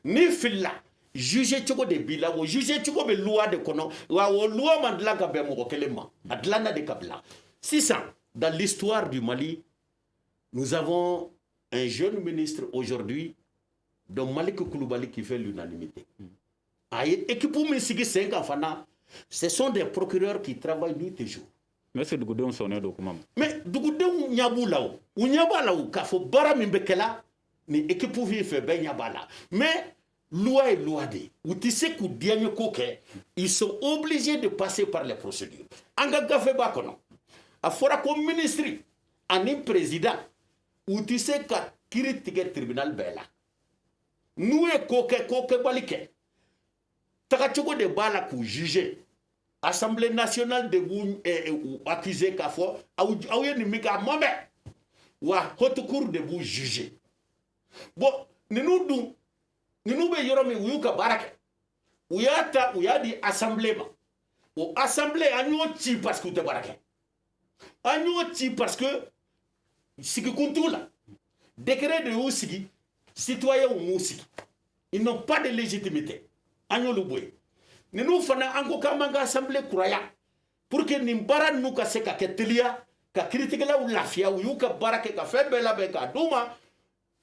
ni filila juge cogo de b'i la o juge cogo bɛ loi de kɔnɔ wa o loi ma dilan ka bɛn mɔgɔ kelen ma a dilanna de ka bila sisan dans l'histoire du Mali nous avons un jeune ministre aujourd'hui donc Malik Koulibaly qui fait l'unanimité a ye équipe min sigi sen kan fana ce sont des procureurs qui travaillent nuit et jour mais c'est dugudenw sɔnnen don kuma ma mais dugudenw ɲɛ b'u la o u ɲɛ b'a la o k'a fɔ baara min bɛ kɛla ni équipe fin fɛ bɛɛ ɲɛ b'a la mais loi est loi de u tɛ se k'u diyaɲɛ ko kɛ ils sont obligés de passer par les procédures an ka gafe b'a kɔnɔ a fɔra ko ministre ani président u tɛ se ka kiiri tigɛ tribunal bɛɛ la n'u ye ko kɛbali kɛ tagacogo de b'a la k'u juger assemblée nationale de b'u accuser k'a fɔ aw ye nin min kɛ a ma bɛn wa haute cour de b'u juger bon ninnu bɛ yɔrɔ min u y'u ka baara kɛ u y'a di assemblée ma o assemblée an y'o ci parce que u tɛ baara kɛ an y'o ci parce que sigikun t'u la décret de y'u sigi citoyens m'u sigi ils n'ont pas de légitimité an y'olu bɔ yen ninnu fana an ko k'an b'an ka assemblée kuraya pour que nin baara ninnu ka se ka kɛ teliya ka kiiritigɛlaw lafiya u y'u ka baara kɛ ka fɛn bɛɛ labɛn k'a d'u ma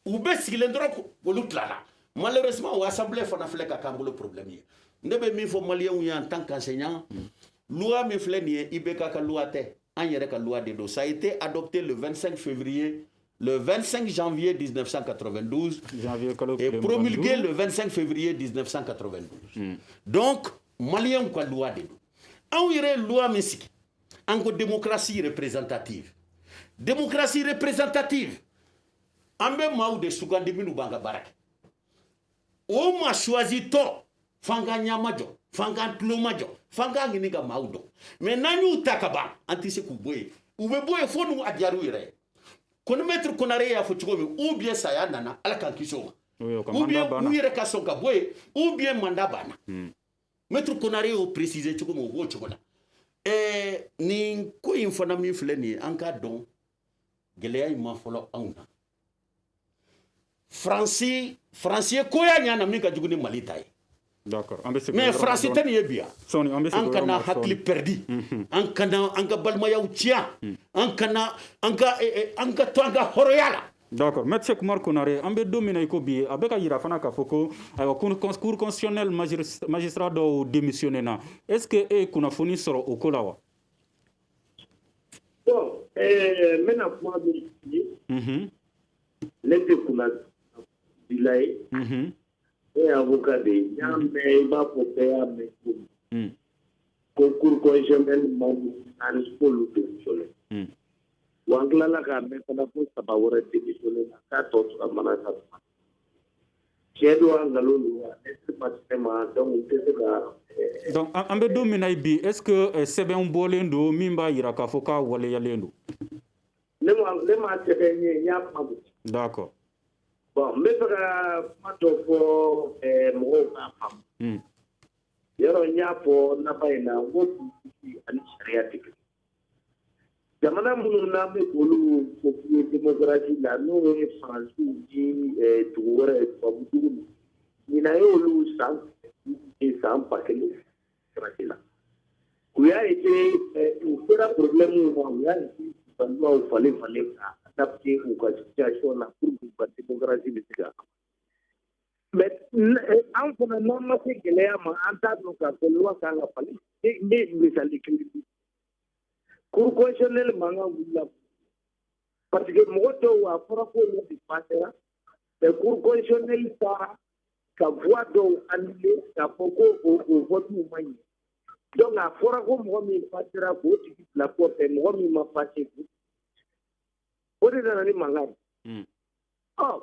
u bɛ sigilen dɔrɔn olu tilala malheureusement o assemblée fana filɛ ka k'an bolo problème ye ne bɛ min fɔ maliyɛnw ye en tant qu'enseignant loi min filɛ nin ye IBK ka loi tɛ an yɛrɛ ka loi de don ça a été adopté le 25 janvier 1992 et promulgué le 25 février 1992 donc maliyɛnw ka loi de don anw yɛrɛ loi min sigi an ko démocratie représentative an bɛ maaw de sugandi minnu b'an ka baara kɛ o maa choisi tɔ f'an ka ɲama jɔ f'an ka tulo ma jɔ f'an ka ɲini ka maaw dɔn mais n'an y'u ta ka ban an tɛ se k'u bɔ yen u bɛ bɔ yen fo n'u a diyara u yɛrɛ ye koni maître Konare y'a fɔ cogo min ou bien saya nana ala k'an kisi o ma ou bien u yɛrɛ ka sɔn ka bɔ yen ou bien mandat banna maître Konare y'o préciser cogo min o b'o cogo la nin ko in fana min filɛ nin ye an k'a dɔn gɛlɛya in ma fɔlɔ anw na Fransi ye koya ɲana min ka jugu ni Mali ta ye mais Fransi tɛ nin ye bi an kana hakili pɛrdi an kana an ka balimayaw tiɲɛ an kana an ka to an ka hɔrɔnya la. D'accord. Maître Kumar Konare, an bɛ don min na i ko bi a bɛ ka yira fana k'a fɔ ko ayiwa cour constitutionnel magistrat dɔw démissionné na est-ce que e ye kunnafoni sɔrɔ o ko la wa? Bon, n bɛna kuma min f'i ye ne tɛ kunnafoni ye e ye avocat de ye n y'a mɛn i b'a fɔ bɛɛ y'a mɛn ko cour constitutionnel membre naani k'olu démissionné wa n tilala k'a mɛn fana ko 3 wɛrɛ démissionné na k'a tɔ tora mana sa tiɲɛ don a nkalon don wa ne tɛ ma se ma donc n tɛ se ka. donc an bɛ don min na bi est-ce que sɛbɛn bɔlen don min b'a yira k'a fɔ k'a waleyalen don? ne ma sɛbɛn ye n y'a faamu. d'accord. bon n bɛ fɛ ka kuma dɔ fɔ mɔgɔw k'a faamu yɔrɔ n y'a fɔ laban in na n ko politique ani sariya tɛ kelen jamana minnu n'an bɛ k'olu fɔ démocratie la n'o ye faransiw ni dugu wɛrɛ tubabudugu ɲinan ye olu san 1000 sirasi la u y'a été u sera problème ma u y'a été ka luwaw falen ka adapter u ka situation na pour que u ka démocratie bɛ se ka mais an fana n'an ma se gɛlɛya ma an t'a dɔn k'a fɔ loi kan ka falen ne misali kelen di cour constitutionnelle mankan wulila parce que mɔgɔ dɔw a fɔra k'olu de passera mais cour constitutionnelle taara ka voix dɔw annulé k'a fɔ ko o vote ma ɲi donc a fɔra ko mɔgɔ min passera k'o tigi bila kɔfɛ mɔgɔ min ma passé o de nana ni mankan ye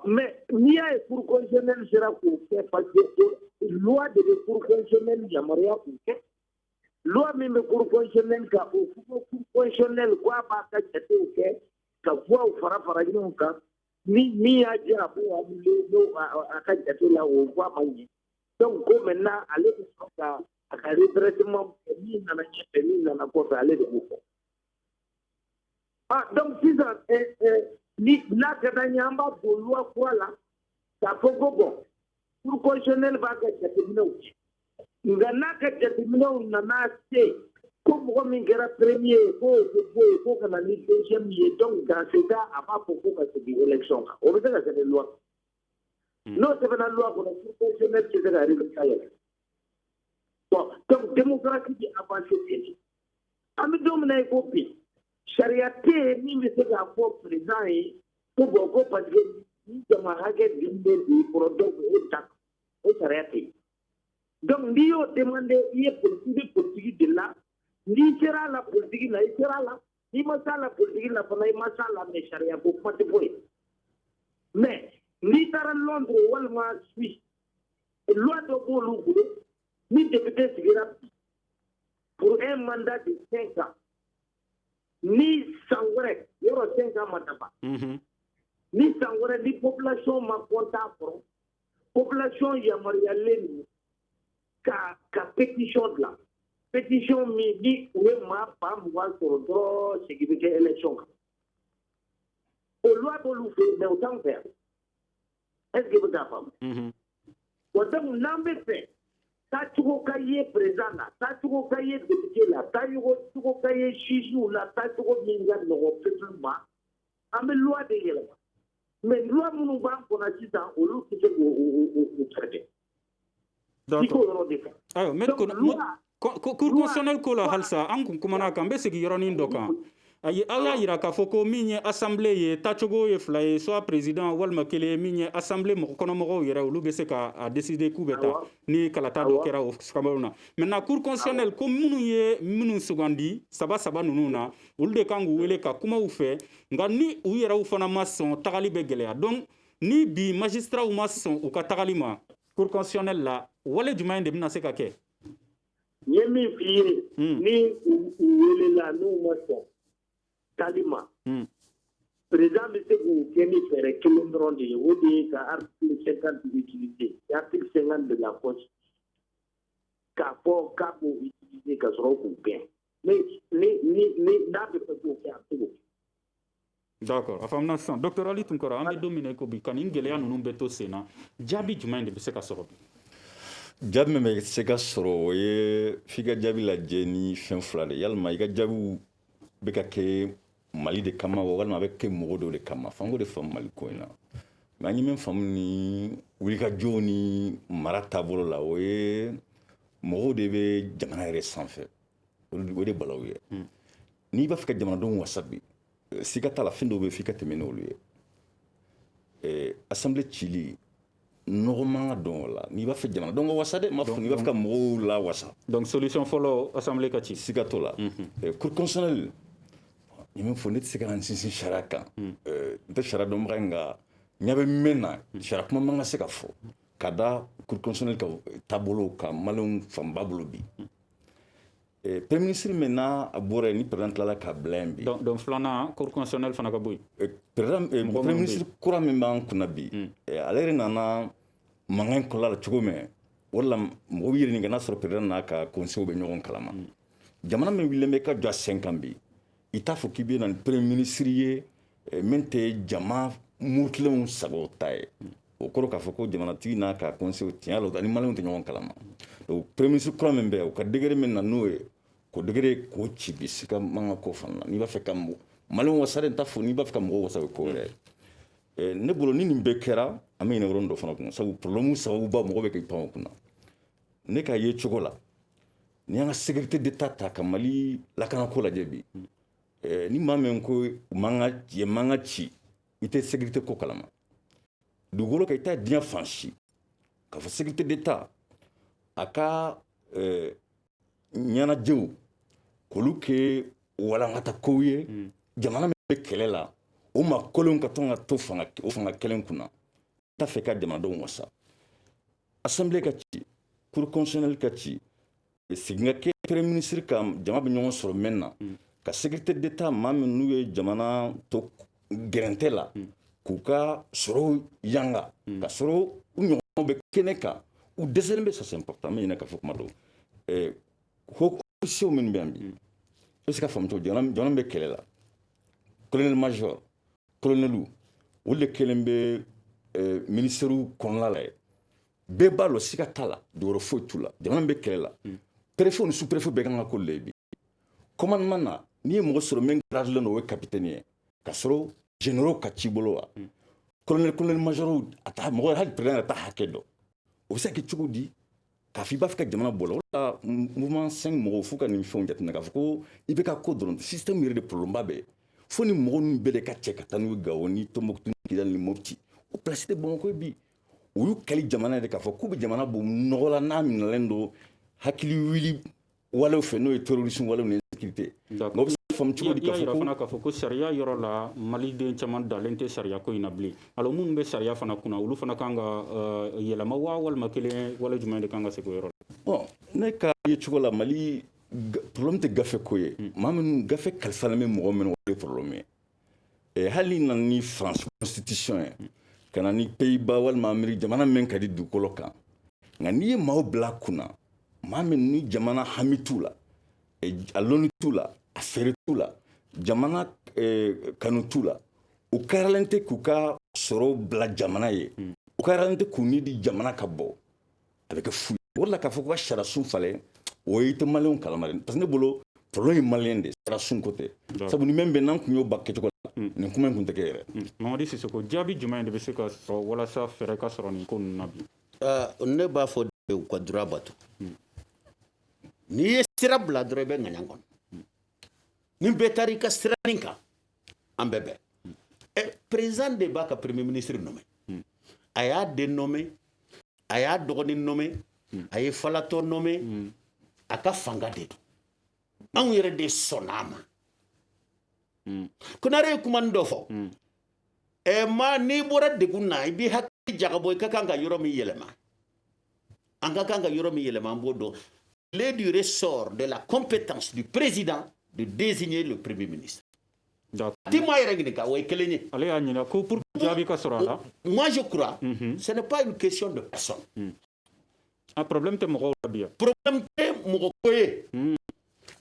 mais n'i y'a ye cour constitutionnelle sera k'o kɛ parce que loi de bɛ cour constitutionnelle yamaruya k'o kɛ loi min bɛ cour constitutionnelle kan o cour constitutionnelle ko a b'a ka jatew kɛ ka voix fara ɲɔgɔn kan min y'a diya a b'o annulé n'o a ka jate la o voix ma ɲi donc ko maintenant ale bɛ sɔrɔ ka a ka redressement min nana ɲɛfɛ min nana kɔfɛ ale de b'o fɔ donc sisan ni n'a ka d'an ye an b'a don loi kura la k'a fɔ ko bon cour constitutionnelle b'a ka jateminɛw kɛ nka n'a ka jateminɛw nana se ko mɔgɔ min kɛra premier ye k'o bɛ bɔ yen k'o ka na ni deuxième ye donc dans ce cas a b'a fɔ ko ka segin élection kan o bɛ se ka sɛbɛn loi n'o sɛbɛnna loi kɔnɔ cour constitutionnelle tɛ se ka résultat yɛlɛ bon donc démocratie bɛ avancer ten de an bɛ don min na i ko bi sariya tɛ yen min bɛ se k'a fɔ président ye ko bon ko parce que ni jama hakɛ dilen bɛ dugu kɔrɔ donc o ta o sariya tɛ yen donc n'i y'o demandé i ye politique de la n'i sera a la politique la i sera a la n'i ma se a la politique la fana i ma se a la mais sariya ko kuma tɛ fɔ yen mais n'i taara Londres walima Suisse loi dɔ b'olu bolo ni député sigira pour un mandat de 5 ans ni san wɛrɛ yɔrɔ 5 ans ma dafa ni san wɛrɛ ni population ma compte a kɔrɔ population yamaruyalen don ka pétition de la pétition mi di ou ma pas moi sur droit sécurité élection au loi de l'ouvre mais autant faire est-ce que vous avez donc n'embête fait ta tuko kaye président la ta tuko kaye député la ta tuko kaye juge la ta tuko minga no peuplement am loi de yela mais loi munu ba ko na sita au lieu que au traité d'accord ayo met ko cour constitutionnel ko la halsa an kun kuma na kan be sigi yoronin dokan ayi aya yira ka foko minye assemblée ye tachogo ye fly soit président walma kele minye assemblée mo kono mo yera ulu be se ka a décider coup beta ni kalata do kera o skamaruna maintenant cour constitutionnel ko munu sugandi saba nunu na ulde kangu wele ka kuma u fe nga ni u yera u fana mason tagali be gelea donc ni bi magistrat ou mason u ka tagali ma cour constitutionnel la wala juma inde bina se ka ke yemi fi ni wele la no mason Kalima. Président de Ségou, qui est fait Kilindron de Wodi, article 50 utilisé, article 50 de la Constitution, Capo utilisé, Casro, bien. Mais, n'a pas fait d'accord afamna san docteur Ali Tunkara ande domine ko bi kan ingele anu no beto sena jabi juma inde be se ka soro jabi me se ka soro ye figa jabi la jeni fen flade yalma iga jabu be ka ke Mali de kama walma be ke modo de kama fango de fam Mali ko ina ma ngi men fam ni wuli ka joni marata bolo la we mo de be jamana re sanfé o de balawiye ni ba fika jamana don wasabi sikata la fin do be fika temeno lui assemblée chili normalement don la ni ba fe jamana don wasade ma fo ni ba fika mo la wasa donc solution follow assemblée kati sikato la cour constitutionnelle ni men fo net sikana sinsin sharaka de shara do mrenga nyabe mena shara kuma manga seka fo kada cour constitutionnelle ka tabolo ka malon famba blobi premier ministre maintenant abore ni président la ka blembi donc flana cour constitutionnelle fana ka boy premier ministre kura min ban kunabi alere nana mangan ko la chugome wala mo yiri ni gana sur président na ka conseil be nyogon kalama jamana men wilembe ka jwa 5 ans bi ita fo kibe na premier ministre ye mente jama murtlon sabotaye o koro ka fo ko jamana ti na ka conseil tialo dani malon te nyogon kalama donc premier ministre kura men be o ka degere men na noe ko degere ko ci bisika manga ko fanna ni ba fe kam malon wasare ta fo ni ba fe kam go wasabe ko re ne bolo ni nimbe kera amina rondo fana ko sabu problème sabu ba mo be kay pam kuna ne ka ye chogola ni nga sécurité d'état ta kamali la kana ko la jebi ni mamen ko manga ci ite sécurité ko kalama dugolo kay ta dia fanchi ka fa sécurité d'état aka nyana jew ko luke wala ngata koye jamana be kelela o ma kolon ka tonga to fanga kelen kuna ta fe ka jamana do wasa assemblée ka ci cour constitutionnelle ka ci signga ke premier ministre kam jama be nyon soro menna ka sécurité d'état mam nuye jamana to gerentela kuka soro yanga ka soro unyo be keneka ou désormais ça c'est important mais il n'a qu'à faut mado ko si o men bambi est-ce que fam to jonam be kelela colonel major colonelu wole kelembe ministère konlala be balo sikatala do fotula jonam be kelela préfet ou sous-préfet be ganga ko lebi commandement na ni mo soro men grade le no capitaine ka soro généraux ka cibolo colonel major ata mo hal président ata hakedo o se ke chugudi ka fi ba fika jamana bolo la mouvement 5 mo fuka ni fon jatna ka fuko ibeka ko dron système yire de problème be foni mo ni be de ka cheka tanu gawoni to mo tun kidan ni mopti o place de bon ko bi o yu kali jamana de ka fuko be jamana bo nogola na min lendo hakili wili wala fe no terrorisme wala ni sécurité no fam chugudi ka fuko fana ka fuko sharia yoro la mali de chaman dalente sharia ko inabli alo mun be sharia fana kuna ulu fana kanga yela ma wal makele wala juma de kanga se ko yoro bon ne ka ye chugola mali problème te gafe ko ye mamen gafe kalfala me mo men wala problème hali nan ni France constitution kana ni Pays-Bas wal ma Amérique jamana men kadi du koloka ngani ma bla kuna maa min ni jamana hami t'u la a lɔnni t'u la a feere t'u la jamana kanu t'u la u kɛrɛlen tɛ k'u ka sɔrɔ bila jamana ye u kɛrɛlen tɛ k'u ni di jamana ka bɔ a bɛ kɛ fu ye o de la k'a fɔ ko ka sariyasun falen o ye i tɛ maliyɛnw kalama dɛ parce que ne bolo problème ye maliyɛn de sariyasun ko tɛ sabu ni min bɛ n'an kun y'o ba kɛcogo la nin kuma in kun tɛ kɛ yɛrɛ Mamadi Sisoko jaabi jumɛn de bɛ se ka sɔrɔ walasa fɛɛrɛ ka sɔrɔ nin ko ninnu na bi ne b'a fɔ u ka droit bato n'i ye sira bila dɔrɔn i bɛ ŋaɲa kɔnɔ ni bɛɛ taara i ka siranin kan an bɛɛ bɛn président de b'a ka premier ministre nommé a y'a den nommé a y'a dɔgɔnin nommé a ye falatɔ nommé a ka fanga de don anw yɛrɛ de sɔnn'a ma konare ye kuma dɔ fɔ ma n'i bɔra degun na i b'i hakili jagabɔ i ka kan ka yɔrɔ min yɛlɛma an ka kan ka yɔrɔ min yɛlɛma an b'o dɔn il est du ressort de la compétence du président de désigner le premier ministre. Ti ma yɛrɛ ɲininka o ye kelen ye. Ale y'a ɲininka ko pour jaabi ka sɔrɔ a la. Moi je crois ce n'est pas une question de personne. Un problème tɛ mɔgɔw la bi yan. Problème tɛ mɔgɔ ko ye.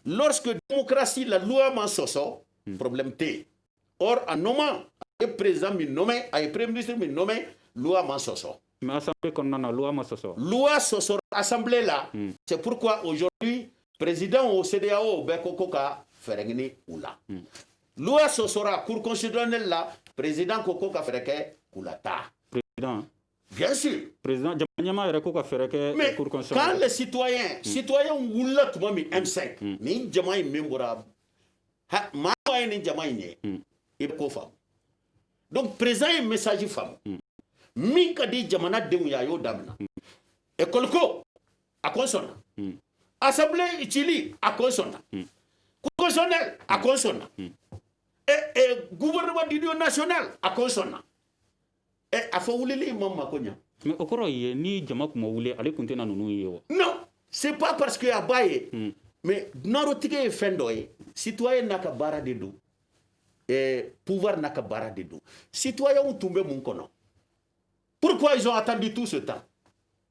Lorsque démocratie la loi ma sɔsɔ problème tɛ. Or en nommant a ye président min nommé a ye premier ministre min nommé loi ma sɔsɔ. Mais assemblée kɔnɔna na loi ma sɔsɔ. Loi sɔsɔ assemblée là. C'est pourquoi aujourd'hui président au CEDEAO bɛ ko ka fɛɛrɛ ɲini u la. Loi sɔsɔra cour constitutionnelle la président ko ka fɛɛrɛ kɛ k'u la taa. Président. Bien sûr. Président jamana yɛrɛ ko ka fɛɛrɛ kɛ cour constitutionnelle. Mais quand les citoyens wulila tuma min M5 ni jama in min bɔra maa ye ni jama in ye i bɛ ko faamu. Donc président ye message faamu. Min ka di jamana denw ye a y'o daminɛ. École ko a ko sɔnna. Assemblée cili a ko sɔnna. Cour constitutionnelle a ko sɔnna. Gouvernement d'union nationale a ko sɔnna. A fɔ wulili ma mako ɲa. Mais o kɔrɔ ye ni jama kun ma wuli ale kun tɛna ninnu ye wa. Non, c'est pas parce que a b'a ye. Mais dunanrotigɛ ye fɛn dɔ ye. Citoyen n'a ka baara de don. Pouvoir n'a ka baara de don. Citoyens tun bɛ mun kɔnɔ. Pourquoi ils ont attendu tout ce temps?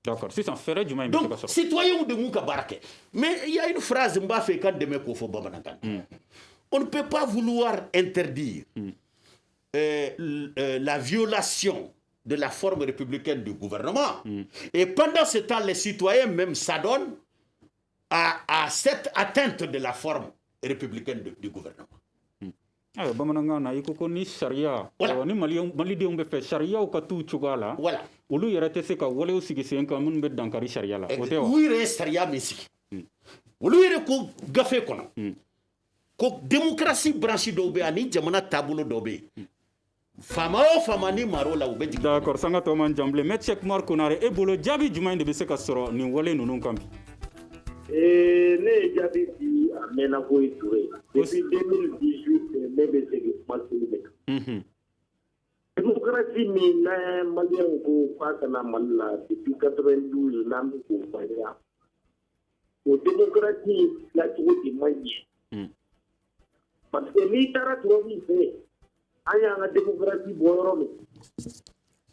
D'accord. Sisan fɛɛrɛ jumɛn bɛ se ka sɔrɔ? Donc citoyens de mun ka baara kɛ. Mais il y a une phrase n b'a fɛ ka dɛmɛ k'o fɔ bamanankan. On ne peut pas vouloir interdire la violation de la forme républicaine du gouvernement. Et pendant ce temps, les citoyens même s'adonnent à cette atteinte de la forme républicaine du gouvernement. Bamanankan na i ko ni sariya ni malidenw bɛ fɛ sariyaw ka t'u cogoya la olu yɛrɛ tɛ se ka walew sigi sen kan minnu bɛ dankari sariya la o tɛ wa? U yɛrɛ ye sariya min sigi olu yɛrɛ ko gafe kɔnɔ ko démocratie branche dɔw bɛ ani jamana taabolo dɔw bɛ yen faama o faama ni mar'o la u bɛ jigin. D'accord sanga tɔ man jan bilen Maître Cheikh Oumar Konare e bolo jaabi jumɛn de bɛ se ka sɔrɔ nin wale ninnu kan bi? Ne ye jaabi di a mɛnna ko ye Touré depuis 2018 ne bɛ segin kuma sigi de kan. Démocratie min na maliyɛnw ko k'a kana Mali la depuis 92 n'an bɛ k'o farinya o démocratie dilancogo de man ɲɛ. Parce que n'i taara tubabuw fɛ yen an y'an ka démocratie bɔ yɔrɔ min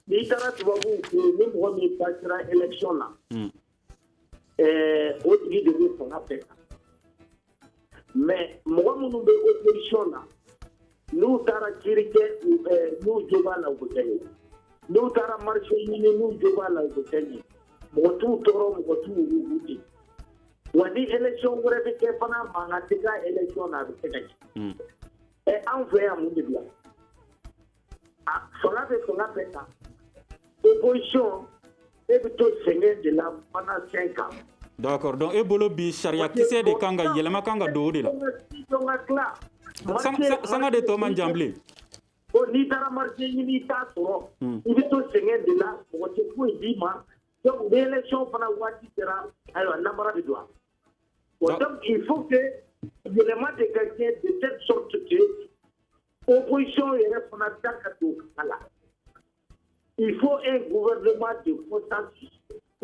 n'i taara tubabuw fɛ yen ni mɔgɔ min passera élection na o tigi de bɛ fanga bɛɛ kan mais mɔgɔ minnu bɛ opposition na n'u taara kiiri kɛ n'u jo b'a la u bɛ kɛ yen n'u taara marché ɲini n'u jo b'a la u bɛ kɛ yen mɔgɔ t'u tɔɔrɔ mɔgɔ t'u wugu ten wa ni élection wɛrɛ bɛ kɛ fana mankan tɛ k'a élection na a bɛ se ka kɛ anw fɛ yan mun de bila fanga bɛ fanga bɛɛ kan opposition e bɛ to sɛgɛn de la pendant 5 ans. D'accord donc e bolo bi sariya kisɛ de kan ka yɛlɛma kan ka don o de la. Sanga de tɔ man jan bilen. N'i taara marché ɲini i t'a sɔrɔ i bɛ to sɛgɛn de la mɔgɔ tɛ foyi d'i ma donc ni élection fana waati sera ayiwa namara bɛ don a. Donc il faut que yɛlɛma de ka kɛ de telle sorte que opposition yɛrɛ fana da ka don a la. Il faut un gouvernement de consensus.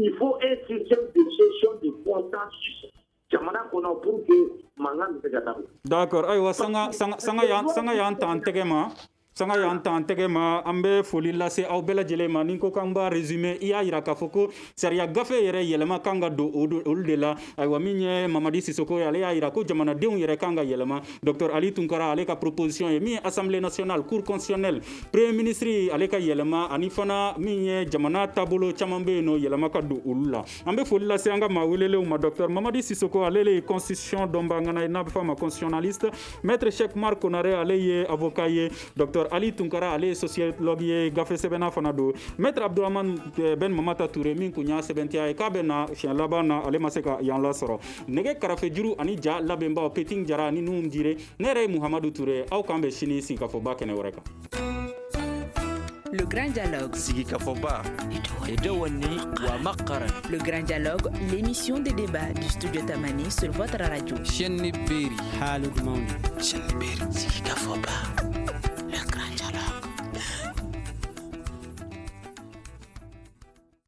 Il faut un système de gestion de consensus. Jamana kɔnɔ pour que mankan bɛ se ka dabila. D'accord ayiwa sanga y'an ta an tɛgɛ ma sanga y'an tan tɛgɛ ma an bɛ foli lase aw bɛɛ lajɛlen ma ni ko k'an b'a résumé i y'a yira k'a fɔ ko sariya gafe yɛrɛ yɛlɛma kan ka don olu de la ayiwa min ye Mamadi Sisoko ye ale y'a yira ko jamanadenw yɛrɛ kan ka yɛlɛma Dr Ali Tunkara ale ka proposition ye min ye Assemblée nationale Cour constitutionnelle Premier ministre ale ka yɛlɛma ani fana min ye jamana taabolo caman bɛ yen nɔ yɛlɛma ka don olu la an bɛ foli lase an ka maa welelenw ma Dr Mamadi Sisoko ale le ye constitution dɔnba ŋana ye n'a bɛ fɔ a ma constitutionnaliste Maître Cheikh Mar Konare ale ye avocat ye Dr Ali Tunkara ale ye sociologue ye gafe sɛbɛnna fana don Maître Abdourahmane Ben Mamata Touré min kun y'a sɛbɛntiya ye k'a bɛ na siɲɛ laban na ale ma se ka yan lasɔrɔ nɛgɛ karafe juru ani ja labɛnbaw Peting Jara ani Nuhum Dire ne yɛrɛ ye Muhamadu Touré aw k'an bɛ sini sigikafɔba kɛnɛ wɛrɛ kan. Le Grand Dialogue. Sigikafɔba. Edewani wa makaran. Le Grand Dialogue, l'émission des débats du studio Tamani sur votre radio. Chaîne Beri. Halud Mauni. Chaîne Beri. Sigikafɔba.